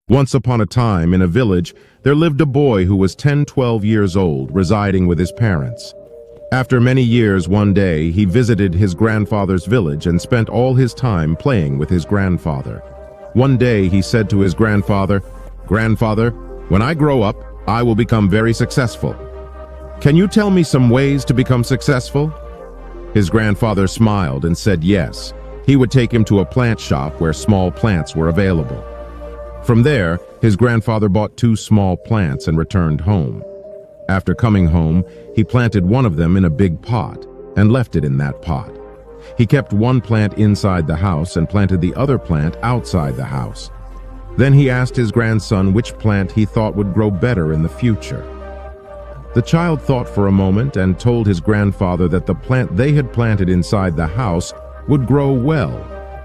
Once upon a time, in a village, there lived a boy who was 10-12 years old, residing with his parents. After many years, one day, he visited his grandfather's village and spent all his time playing with his grandfather. One day, he said to his grandfather, "Grandfather, when I grow up, I will become very successful. Can you tell me some ways to become successful?" His grandfather smiled and said yes. He would take him to a plant shop where small plants were available. From there, his grandfather bought 2 small plants and returned home. After coming home, he planted one of them in a big pot and left it in that pot. He kept one plant inside the house and planted the other plant outside the house. Then he asked his grandson which plant he thought would grow better in the future. The child thought for a moment and told his grandfather that the plant they had planted inside the house would grow well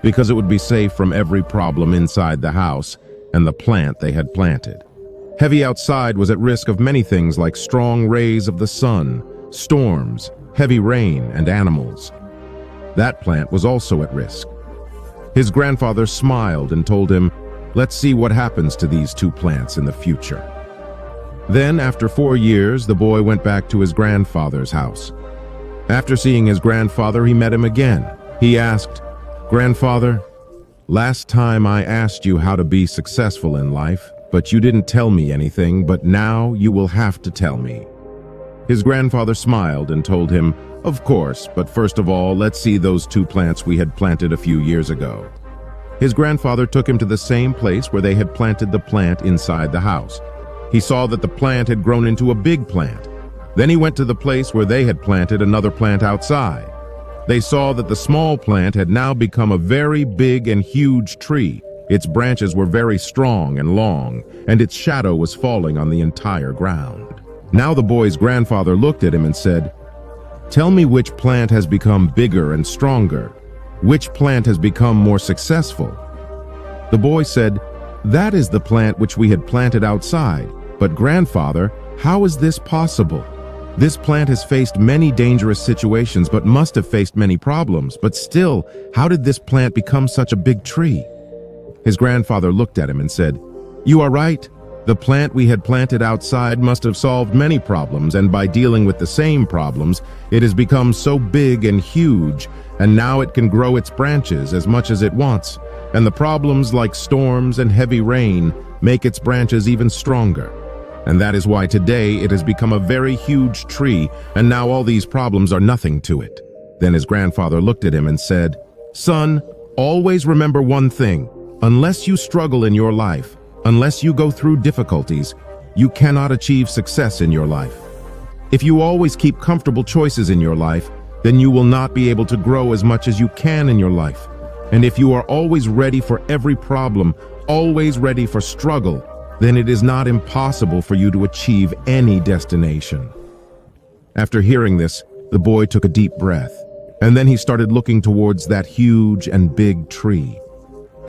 because it would be safe from every problem inside the house and the plant they had planted. Heavy outside was at risk of many things like strong rays of the sun, storms, heavy rain, and animals. That plant was also at risk. His grandfather smiled and told him, "Let's see what happens to these 2 plants in the future." Then, after 4 years, the boy went back to his grandfather's house. After seeing his grandfather, he met him again. He asked, "Grandfather, last time I asked you how to be successful in life, but you didn't tell me anything, but now you will have to tell me." His grandfather smiled and told him, "Of course, but first of all, let's see those 2 plants we had planted a few years ago." His grandfather took him to the same place where they had planted the plant inside the house. He saw that the plant had grown into a big plant. Then he went to the place where they had planted another plant outside. They saw that the small plant had now become a very big and huge tree. Its branches were very strong and long, and its shadow was falling on the entire ground. Now the boy's grandfather looked at him and said, "Tell me which plant has become bigger and stronger. Which plant has become more successful?" The boy said, "That is the plant which we had planted outside. But grandfather, how is this possible? This plant has faced many dangerous situations but must have faced many problems. But still, how did this plant become such a big tree?" His grandfather looked at him and said, "You are right. The plant we had planted outside must have solved many problems, and by dealing with the same problems, it has become so big and huge, and now it can grow its branches as much as it wants. And the problems like storms and heavy rain make its branches even stronger. And that is why today it has become a very huge tree, and now all these problems are nothing to it." Then his grandfather looked at him and said, "Son, always remember one thing. Unless you struggle in your life, unless you go through difficulties, you cannot achieve success in your life. If you always keep comfortable choices in your life, then you will not be able to grow as much as you can in your life. And if you are always ready for every problem, always ready for struggle, then it is not impossible for you to achieve any destination." After hearing this, the boy took a deep breath, and then he started looking towards that huge and big tree.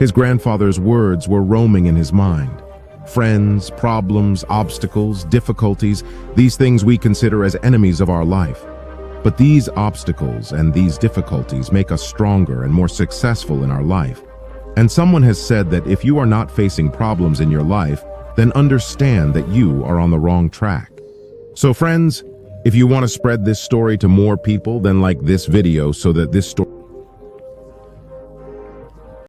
His grandfather's words were roaming in his mind. Friends, problems, obstacles, difficulties, these things we consider as enemies of our life. But these obstacles and these difficulties make us stronger and more successful in our life. And someone has said that if you are not facing problems in your life, then understand that you are on the wrong track. So friends, if you want to spread this story to more people, then like this video so that this story